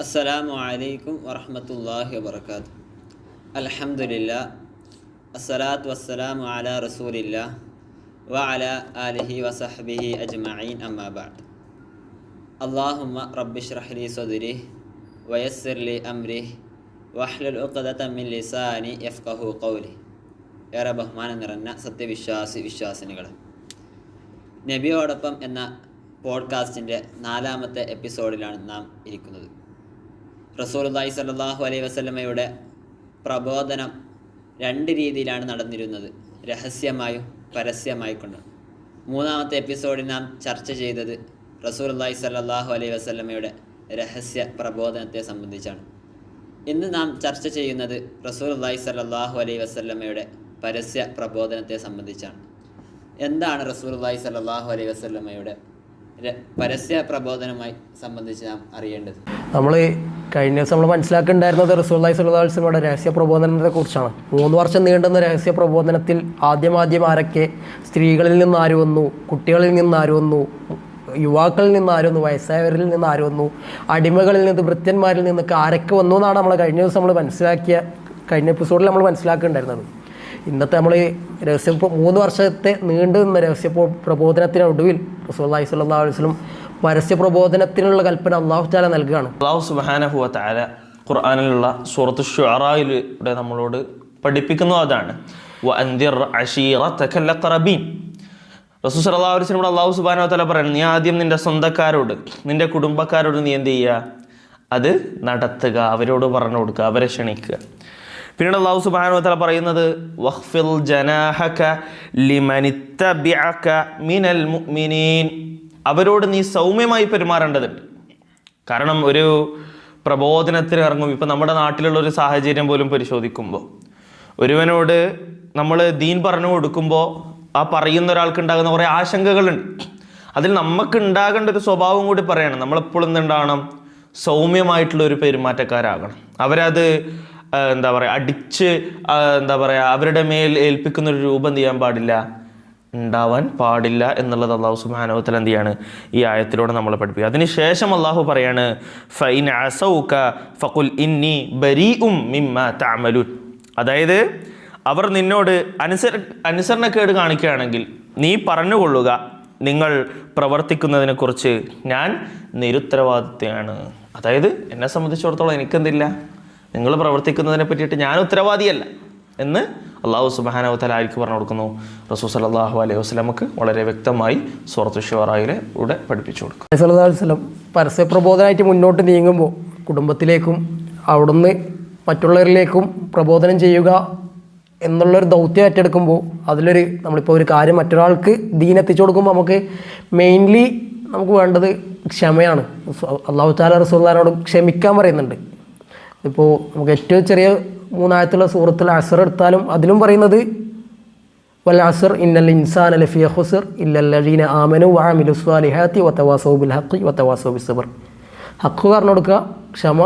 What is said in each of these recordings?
അസ്സലാമു അലൈക്കും വറഹ്മത്തുള്ളാഹി വബറകാതുഹു. അൽഹംദുലില്ലാ അസ്സലാത്തു വസ്സലാമു അലാ റസൂലില്ലാ വഅലാ ആലിഹി വസഹ്ബിഹി അജ്മഈൻ അമ്മാ ബഅദ്. അല്ലാഹുമ്മ റബ്ബിശ്റഹ് ലി സദ്രി വയസ്സിർ ലി അംരി വഹ്ലുൽ ഉഖ്ദത മിൻ ലിസാനി യഫ്ഖഹു ഖൗലി. ഏറെ ബഹുമാനം നിറഞ്ഞ വിശ്വാസിനികൾ, നബിയോടൊപ്പം എന്ന പോഡ്കാസ്റ്റിൻ്റെ 4ാമത്തെ എപ്പിസോഡിലാണ് നാം ഇരിക്കുന്നത്. റസൂലുള്ളാഹി സ്വല്ലല്ലാഹു അലൈഹി വസല്ലമയുടെ പ്രബോധനം 2 രീതിയിലാണ് നടന്നിരുന്നത്, രഹസ്യമായും പരസ്യമായിക്കൊണ്ടും. 3ാമത്തെ എപ്പിസോഡിൽ നാം ചർച്ച ചെയ്തത് റസൂലുള്ളാഹി സ്വല്ലല്ലാഹു അലൈഹി വസല്ലമയുടെ രഹസ്യ പ്രബോധനത്തെ സംബന്ധിച്ചാണ്. ഇന്ന് നാം ചർച്ച ചെയ്യുന്നത് റസൂലുള്ളാഹി സ്വല്ലല്ലാഹു അലൈഹി വസല്ലമയുടെ പരസ്യ പ്രബോധനത്തെ സംബന്ധിച്ചാണ്. എന്താണ് റസൂലുള്ളാഹി സ്വല്ലല്ലാഹു അലൈഹി വസല്ലമയുടെ പരസ്യ പ്രബോധനമായി സംബന്ധിച്ച് നാം അറിയേണ്ടത്? കഴിഞ്ഞ ദിവസം നമ്മൾ മനസ്സിലാക്കിയിട്ടുണ്ടായിരുന്നത് റസൂലുള്ളാഹി സ്വല്ലല്ലാഹു അലൈഹി വസല്ലമയുടെ രഹസ്യ പ്രബോധനത്തെക്കുറിച്ചാണ്. 3 വർഷം നീണ്ടുന്ന രഹസ്യ പ്രബോധനത്തിൽ ആദ്യം ആരൊക്കെ സ്ത്രീകളിൽ നിന്ന് ആര് വന്നു, കുട്ടികളിൽ നിന്ന് ആര് വന്നു, യുവാക്കളിൽ നിന്ന് ആര് വന്നു, വയസ്സായവരിൽ നിന്ന് ആര് വന്നു, അടിമകളിൽ നിന്ന്, ഭൃത്യന്മാരിൽ നിന്നൊക്കെ ആരൊക്കെ വന്നു എന്നാണ് കഴിഞ്ഞ ദിവസം കഴിഞ്ഞ എപ്പിസോഡിൽ നമ്മൾ മനസ്സിലാക്കിയിട്ടുണ്ടായിരുന്നത്. ഇന്നത്തെ നമ്മൾ രഹസ്യ 3 വർഷത്തെ നീണ്ടു നിന്ന രഹസ്യ പ്രബോധനത്തിനൊടുവിൽ റസൂലുള്ളാഹി സ്വല്ലല്ലാഹു അലൈഹി വസല്ലം പരസ്യ പ്രബോധനത്തിനുള്ള കൽപ്പന അല്ലാഹു തആല നൽകുകയാണ്. അല്ലാഹു സുബ്ഹാനഹു വ തആല ഖുർആനിലുള്ള സൂറത്തു ശുഅറായിലൂടെ നമ്മളോട് പഠിപ്പിക്കുന്നു. അതാണ് വഅൻദിർ അശീറതകൽ അഖറബീൻ. റസൂൽ സല്ലല്ലാഹു അലൈഹി വസല്ലം അല്ലാഹു സുബ്ഹാനഹു വ തആല പറയുന്നു, നീ ആദ്യം നിന്റെ സ്വന്തക്കാരോട്, നിന്റെ കുടുംബക്കാരോട് നീ എന്ത് ചെയ്യുക? അത് നടത്തുക, അവരോട് പറഞ്ഞു കൊടുക്കുക, അവരെ ക്ഷണിക്കുക. പിന്നീട് അല്ലാഹു സുബ്ഹാനഹു വ തആല പറയുന്നത് വഖ്ഫിൽ ജനാഹക ലിമനിത്തബിഅക മിനൽ മുഅ്മിനീൻ. അവരോട് നീ സൗമ്യമായി പെരുമാറേണ്ടതുണ്ട്. കാരണം ഒരു പ്രബോധനത്തിന് ഇറങ്ങും. ഇപ്പം നമ്മുടെ നാട്ടിലുള്ള ഒരു സാഹചര്യം പോലും പരിശോധിക്കുമ്പോൾ, ഒരുവനോട് നമ്മൾ ദീൻ പറഞ്ഞു കൊടുക്കുമ്പോൾ ആ പറയുന്ന ഒരാൾക്ക് ഉണ്ടാകുന്ന കുറേ ആശങ്കകളുണ്ട്. അതിൽ നമുക്ക് ഉണ്ടാകേണ്ട ഒരു സ്വഭാവം കൂടി പറയണം. നമ്മളെപ്പോഴും എന്തുണ്ടാകണം? സൗമ്യമായിട്ടുള്ളൊരു പെരുമാറ്റക്കാരാകണം. അവരത് അടിച്ച് അവരുടെ മേൽ ഏൽപ്പിക്കുന്നൊരു രൂപം ചെയ്യാൻ പാടില്ല, ഉണ്ടാവാൻ പാടില്ല എന്നുള്ളത് അല്ലാഹു സുബ്ഹാനഹു വ തആല എന്ത് ചെയ്യാണ് ഈ ആയത്തിലൂടെ നമ്മളെ പഠിപ്പിക്കുക. അതിനുശേഷം അല്ലാഹു പറയാണ് ഫൈൻ അസൗക ഫഖുൽ ഇന്നി ബരീഉം മിമ്മാ തഅമലൂൻ. അതായത് അവർ നിന്നോട് അനുസരണക്കേട് കാണിക്കുകയാണെങ്കിൽ നീ പറഞ്ഞുകൊള്ളുക, നിങ്ങൾ പ്രവർത്തിക്കുന്നതിനെക്കുറിച്ച് ഞാൻ നിരുത്തരവാദിത്വമാണ്. അതായത് എന്നെ സംബന്ധിച്ചിടത്തോളം എനിക്കെന്തില്ല, നിങ്ങൾ പ്രവർത്തിക്കുന്നതിനെ പറ്റിയിട്ട് ഞാൻ ഉത്തരവാദിയല്ല എന്ന് അല്ലാഹു സുബ്ഹാനഹു വ തആല ആർക്ക് പറഞ്ഞു കൊടുക്കുന്നു? റസൂൽ സല്ലല്ലാഹു അലൈഹി വസല്ലമക്ക് വളരെ വ്യക്തമായി സൂറത്തു ശുഅറായിലൂടെ പഠിപ്പിച്ചു കൊടുക്കും. സല്ലല്ലാഹു അലൈഹി വസല്ലം പരസ്യ പ്രബോധനമായിട്ട് മുന്നോട്ട് നീങ്ങുമ്പോൾ കുടുംബത്തിലേക്കും അവിടുന്ന് മറ്റുള്ളവരിലേക്കും പ്രബോധനം ചെയ്യുക എന്നുള്ളൊരു ദൗത്യം ഏറ്റെടുക്കുമ്പോൾ നമ്മളിപ്പോൾ ഒരു കാര്യം മറ്റൊരാൾക്ക് ദീൻ എത്തിച്ചു കൊടുക്കുമ്പോൾ നമുക്ക് മെയിൻലി നമുക്ക് വേണ്ടത് ക്ഷമയാണ്. അല്ലാഹു തആല റസൂലുള്ളാഹിനോട് ക്ഷമിക്കാൻ പറയുന്നുണ്ട്. ഇപ്പോൾ നമുക്ക് ഏറ്റവും ചെറിയ 3 ആയത്തുള്ള സൂറത്തുൽ അസ്ർ എടുത്താലും അതിലും പറയുന്നത് വൽ അസ്ർ ഇന്നൽ ഇൻസാന ലഫീ ഖുസ്ർ ഇല്ലല്ലദീന ആമനു വഅമിലുസ് സ്വാലിഹാത്തി വതവാസൗ ബിൽ ഹഖ് വതവാസൗ ബിസ്സബ്ർ. ഹഖ് പറഞ്ഞു കൊടുക്കുക, ക്ഷമ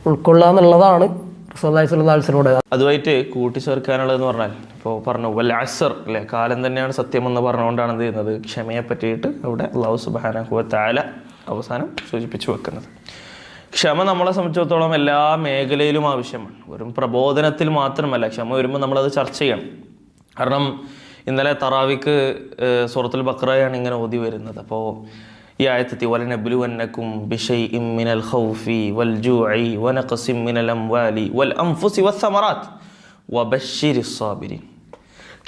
ഉൾക്കൊള്ളുക എന്നുള്ളതാണ് റസൂലുള്ളാഹി സ്വല്ലല്ലാഹു അലൈഹി വസല്ലം. അതുമായിട്ട് കൂട്ടിച്ചേർക്കാനുള്ളതെന്ന് പറഞ്ഞാൽ ഇപ്പോൾ പറഞ്ഞു വൽ അസ്ർ അല്ലേ, കാലം തന്നെയാണ് സത്യമെന്ന് പറഞ്ഞുകൊണ്ടാണ് എന്ത് ചെയ്യുന്നത്? ക്ഷമയെ പറ്റിയിട്ട് അവിടെ അല്ലാഹു സുബ്ഹാനഹു വ തആല അവസാനം സൂചിപ്പിച്ചു വെക്കുന്നത്. ക്ഷമ നമ്മളെ സംബന്ധിച്ചിടത്തോളം എല്ലാ മേഖലയിലും ആവശ്യമാണ്. വെറും പ്രബോധനത്തിൽ മാത്രമല്ല, ക്ഷമ വരുമ്പോൾ നമ്മളത് ചർച്ച ചെയ്യണം. കാരണം ഇന്നലെ തറാവിക്ക് സൂറത്തുൽ ബഖറയാണ് ഇങ്ങനെ ഓതി വരുന്നത്. അപ്പോൾ ഈ ആയത്തെത്തി വലനബ്ലുവന്നകും ബിശൈഇൻ മിനൽ ഖൗഫി വൽ ജൂഇ വനഖസിൻ മിനൽ അംവാലി വൽ അൻഫുസി വസ്സമറാത്ത് വബശ്ശിരിസ് സാബിരീൻ.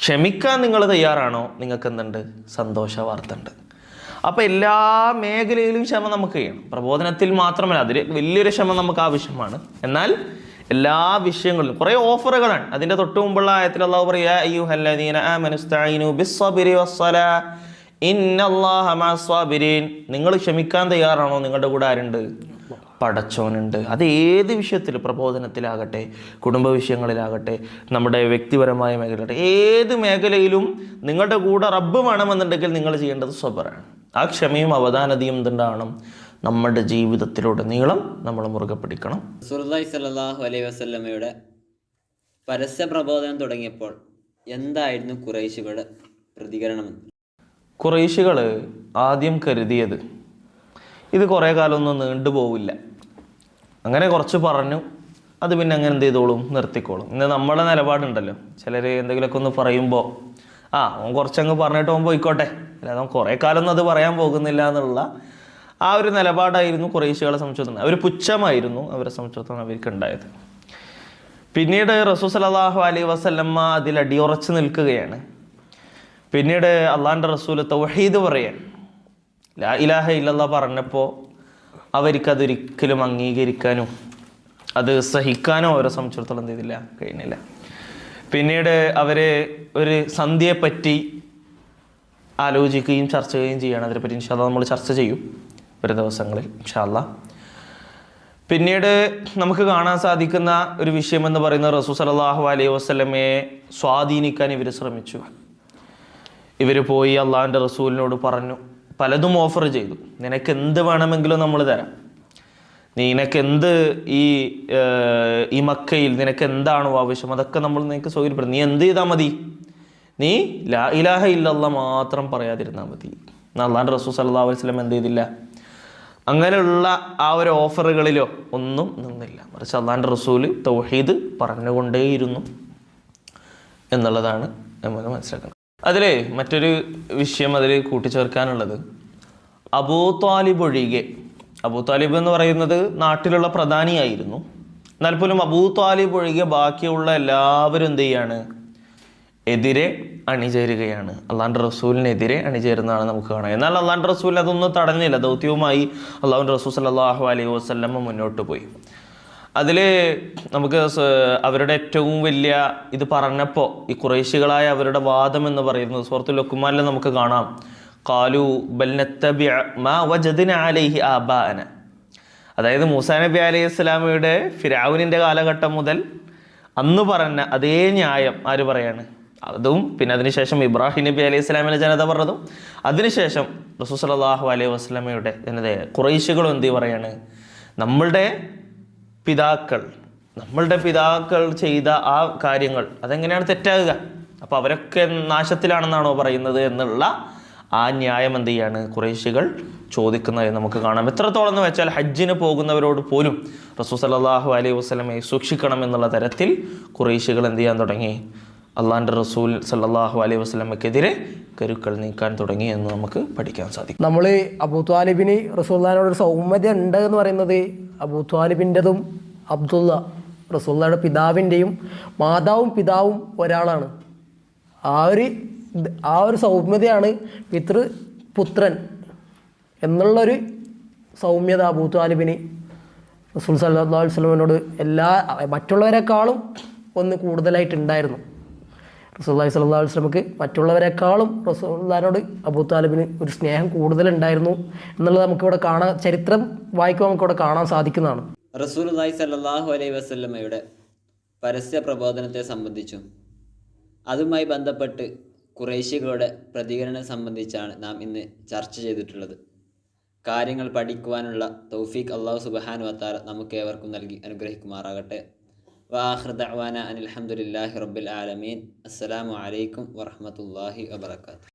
ക്ഷമിക്കാൻ നിങ്ങൾ തയ്യാറാണോ? നിങ്ങൾക്ക് എന്തുണ്ട്? സന്തോഷ വാർത്ത ഉണ്ട്. അപ്പോൾ എല്ലാ മേഖലയിലും ക്ഷമ നമുക്ക് ചെയ്യണം. പ്രബോധനത്തിൽ മാത്രമല്ല, അതിൽ വലിയൊരു ക്ഷമ നമുക്ക് ആവശ്യമാണ്. എന്നാൽ എല്ലാ വിഷയങ്ങളിലും കുറേ ഓഫറുകളാണ്. അതിൻ്റെ തൊട്ട് മുമ്പുള്ള ആയത്തിൽ അല്ലാഹു പറയുക അയ്യുഹല്ലദീന ആമനു ഇസ്തഈനു ബിസ്സബ്രി വസ്സലാ ഇന്നല്ലാഹ മഅസ്സാബിരീൻ. നിങ്ങൾ ക്ഷമിക്കാൻ തയ്യാറാണോ? നിങ്ങളുടെ കൂടെ ആരുണ്ട്? പടച്ചോനുണ്ട്. അത് ഏത് വിഷയത്തിൽ, പ്രബോധനത്തിലാകട്ടെ, കുടുംബ വിഷയങ്ങളിലാകട്ടെ, നമ്മുടെ വ്യക്തിപരമായ മേഖലയാകട്ടെ, ഏത് മേഖലയിലും നിങ്ങളുടെ കൂടെ റബ്ബ് വേണമെന്നുണ്ടെങ്കിൽ നിങ്ങൾ ചെയ്യേണ്ടത് സബറാണ്. ആ ക്ഷമയും അവധാനതയും എന്തുണ്ടാവണം? നമ്മുടെ ജീവിതത്തിലൂടെ നീളം നമ്മൾ മുറുകെ പിടിക്കണം. റസൂലുള്ളാഹി സ്വല്ലല്ലാഹു അലൈഹി വസല്ലമയുടെ പരസ്യ പ്രബോധനം തുടങ്ങിയപ്പോൾ എന്തായിരുന്നു ഖുറൈശികളുടെ പ്രതികരണം? ഖുറൈശികൾ ആദ്യം കരുതിയത് ഇത് കുറേ കാലമൊന്നും നീണ്ടുപോവില്ല, അങ്ങനെ കുറച്ച് പറഞ്ഞു, അത് പിന്നെ അങ്ങനെ എന്ത് ചെയ്തോളും, നിർത്തിക്കോളും. ഇന്ന് നമ്മുടെ നിലപാടുണ്ടല്ലോ, ചിലർ എന്തെങ്കിലുമൊക്കെ ഒന്ന് പറയുമ്പോൾ അവൻ കുറച്ചങ്ങ് പറഞ്ഞിട്ട് അവൻ പോയിക്കോട്ടെ, അല്ലാതെ അവൻ കുറേ കാലമൊന്നും അത് പറയാൻ പോകുന്നില്ല എന്നുള്ള ആ ഒരു നിലപാടായിരുന്നു ഖുറൈശികളെ സംബന്ധിച്ചിടത്തോളം. അവർ പുച്ഛമായിരുന്നു അവരെ സംബന്ധിച്ചിടത്തോളം അവർക്ക് ഉണ്ടായത്. പിന്നീട് റസൂൽ സല്ലല്ലാഹു അലൈഹി വസല്ലമ അതിൽ അടിയുറച്ച് നിൽക്കുകയാണ്. പിന്നീട് അള്ളാഹിൻ്റെ റസൂൽ തൗഹീദ് പറയാൻ, ലാ ഇലാഹ ഇല്ലല്ലാഹ് പറഞ്ഞപ്പോൾ അവർക്കതൊരിക്കലും അംഗീകരിക്കാനും അത് സഹിക്കാനോ അവരെ സംബന്ധിച്ചിടത്തോളം എന്ത് ചെയ്തില്ല, കഴിഞ്ഞില്ല. പിന്നീട് അവർ ഒരു സന്ധ്യയെപ്പറ്റി ആലോചിക്കുകയും ചർച്ച ചെയ്യുകയും ചെയ്യുകയാണ്. അതിനെപ്പറ്റി ഇൻഷാ അല്ലാഹ് നമ്മൾ ചർച്ച ചെയ്യും ഒരു ദിവസങ്ങളിൽ ഇൻഷാ അല്ലാഹ്. പിന്നീട് നമുക്ക് കാണാൻ സാധിക്കുന്ന ഒരു വിഷയം എന്ന് പറയുന്നത് റസൂൽ സല്ലല്ലാഹു അലൈഹി വസല്ലമയെ സ്വാധീനിക്കാൻ ഇവർ ശ്രമിച്ചു. ഇവർ പോയി അള്ളാഹിൻ്റെ റസൂലിനോട് പറഞ്ഞു, പലതും ഓഫർ ചെയ്തു. നിനക്ക് എന്ത് വേണമെങ്കിലും നമ്മൾ തരാം, നിനക്ക് എന്ത് ഈ മക്കയിൽ നിനക്ക് എന്താണോ ആവശ്യം അതൊക്കെ നമ്മൾ നിനക്ക് സൗകര്യപ്പെടും, നീ എന്ത് ചെയ്താൽ മതി, നീ ലാ ഇലാഹ ഇല്ലല്ലാഹ് മാത്രം പറയാതിരുന്നാൽ മതി. അള്ളാഹിൻ്റെ റസൂൽ സല്ലല്ലാഹു അലൈഹി വസല്ലം എന്ത് ചെയ്തില്ല, അങ്ങനെയുള്ള ആ ഒരു ഓഫറുകളിലോ ഒന്നും നിന്നില്ല. മറിച്ച് അള്ളാഹിൻ്റെ റസൂല് തൗഹീദ് പറഞ്ഞുകൊണ്ടേയിരുന്നു എന്നുള്ളതാണ് നമ്മൾ മനസ്സിലാക്കുന്നത്. അതിൽ മറ്റൊരു വിഷയം അതിൽ കൂട്ടിച്ചേർക്കാനുള്ളത്, അബൂ ത്വാലിബ് ഒഴികെ, അബൂ ത്വാലിബ് എന്ന് പറയുന്നത് നാട്ടിലുള്ള പ്രധാനിയായിരുന്നു, എന്നാൽ പോലും അബൂ ത്വാലിബ് ഒഴികെ ബാക്കിയുള്ള എല്ലാവരും എന്ത് ചെയ്യാണ്, എതിരെ അണിചേരുകയാണ്. അള്ളാഹിൻ്റെ റസൂലിനെതിരെ അണിചേരുന്നതാണ് നമുക്ക് കാണാം. എന്നാൽ അള്ളാഹിൻ്റെ റസൂൽ അതൊന്നും തടഞ്ഞില്ല. ദൗത്യവുമായി അള്ളാഹുവിൻ്റെ റസൂൽ സല്ലല്ലാഹു അലൈഹി വസല്ലമ മുന്നോട്ട് പോയി. അതിൽ നമുക്ക് അവരുടെ ഏറ്റവും വലിയ ഇത് പറഞ്ഞപ്പോൾ ഈ ഖുറൈശികളായ അവരുടെ വാദം എന്ന് പറയുന്നത് സൂറത്തുൽ ലുഖ്മാനിൽ നമുക്ക് കാണാം, ഖാലു ബൽ നത്തബിഅ മാ വജദ്ന അലൈഹി ആബാഅന. അതായത് മൂസാ നബി അലൈഹി സ്വലാമയുടെ ഫിർഔനിൻ്റെ കാലഘട്ടം മുതൽ അന്ന് പറഞ്ഞ അതേ ന്യായം ആര് പറയാണ്, അതും പിന്നെ അതിനുശേഷം ഇബ്രാഹിം നബി അലൈഹി സ്വലാമിൻ്റെ ജനത പറഞ്ഞതും അതിനുശേഷം റസൂൽ സല്ലല്ലാഹു അലൈഹി വസല്ലമയുടെ ജനതയെ ഖുറൈശികളും എന്ത് പറയാണ്, നമ്മളുടെ പിതാക്കൾ ചെയ്ത ആ കാര്യങ്ങൾ അതെങ്ങനെയാണ് തെറ്റാകുക, അപ്പോൾ അവരൊക്കെ നാശത്തിലാണെന്നാണോ പറയുന്നത് എന്നുള്ള ആ ന്യായം എന്ത് ചെയ്യാണ് ഖുറൈശികൾ ചോദിക്കുന്നത് നമുക്ക് കാണാം. എത്രത്തോളം എന്ന് വെച്ചാൽ ഹജ്ജിന് പോകുന്നവരോട് പോലും റസൂൽ സല്ലല്ലാഹു അലൈഹി വസല്ലമയെ സൂക്ഷിക്കണം എന്നുള്ള തരത്തിൽ ഖുറൈശികൾ എന്ത് ചെയ്യാൻ തുടങ്ങി, അള്ളാഹിൻ്റെ റസൂൽ സല്ലല്ലാഹു അലൈഹി വസല്ലമയ്ക്കെതിരെ കരുക്കൾ നീക്കാൻ തുടങ്ങി എന്ന് നമുക്ക് പഠിക്കാൻ സാധിക്കും. നമ്മൾ അബൂ ത്വാലിബിന് റസൂലുള്ളാഹിനോട് ഒരു സൗമ്യത ഉണ്ട് എന്ന് പറയുന്നത് അബൂ ത്വാലിബിൻ്റെതും അബ്ദുള്ള റസൂലുള്ളാഹിയുടെ പിതാവിൻ്റെയും മാതാവും പിതാവും ഒരാളാണ്. ആ ഒരു സൗമ്യതയാണ് പിതൃപുത്രൻ എന്നുള്ളൊരു സൗമ്യത അബൂ ത്വാലിബിന് റസൂൽ സല്ലല്ലാഹു അലൈഹി വസല്ലമയോട് മറ്റുള്ളവരെക്കാളും ഒന്ന് കൂടുതലായിട്ടുണ്ടായിരുന്നു. റസൂലുള്ളാഹി സ്വല്ലല്ലാഹു അലൈഹി വസല്ലമക്ക് മറ്റുള്ളവരെക്കാളും റസൂലുള്ളാഹിനോട് അബൂ ത്വാലിബിന് ഒരു സ്നേഹം കൂടുതലുണ്ടായിരുന്നു എന്നുള്ളത് നമുക്കിവിടെ കാണാൻ, ചരിത്രം വായിക്കുമ്പോൾ നമുക്കിവിടെ കാണാൻ സാധിക്കുന്നതാണ്. റസൂലുള്ളാഹി സ്വല്ലല്ലാഹു അലൈഹി വസല്ലമയുടെ പരസ്യ പ്രബോധനത്തെ സംബന്ധിച്ചും അതുമായി ബന്ധപ്പെട്ട് ഖുറൈശികളുടെ പ്രതികരണം സംബന്ധിച്ചാണ് നാം ഇന്ന് ചർച്ച ചെയ്തിട്ടുള്ളത്. കാര്യങ്ങൾ പഠിക്കുവാനുള്ള തൗഫീഖ് അല്ലാഹു സുബ്ഹാനഹു വ തആല നമുക്കേവർക്കും നൽകി അനുഗ്രഹിക്കുമാറാകട്ടെ. വആഖിറു ദഅ്വാനാ അനിൽ ഹംദുലില്ലാഹി റബ്ബിൽ ആലമീൻ. അസ്സലാമു അലൈക്കും വറഹ്മത്തുള്ളാഹി വബറകാതുഹു.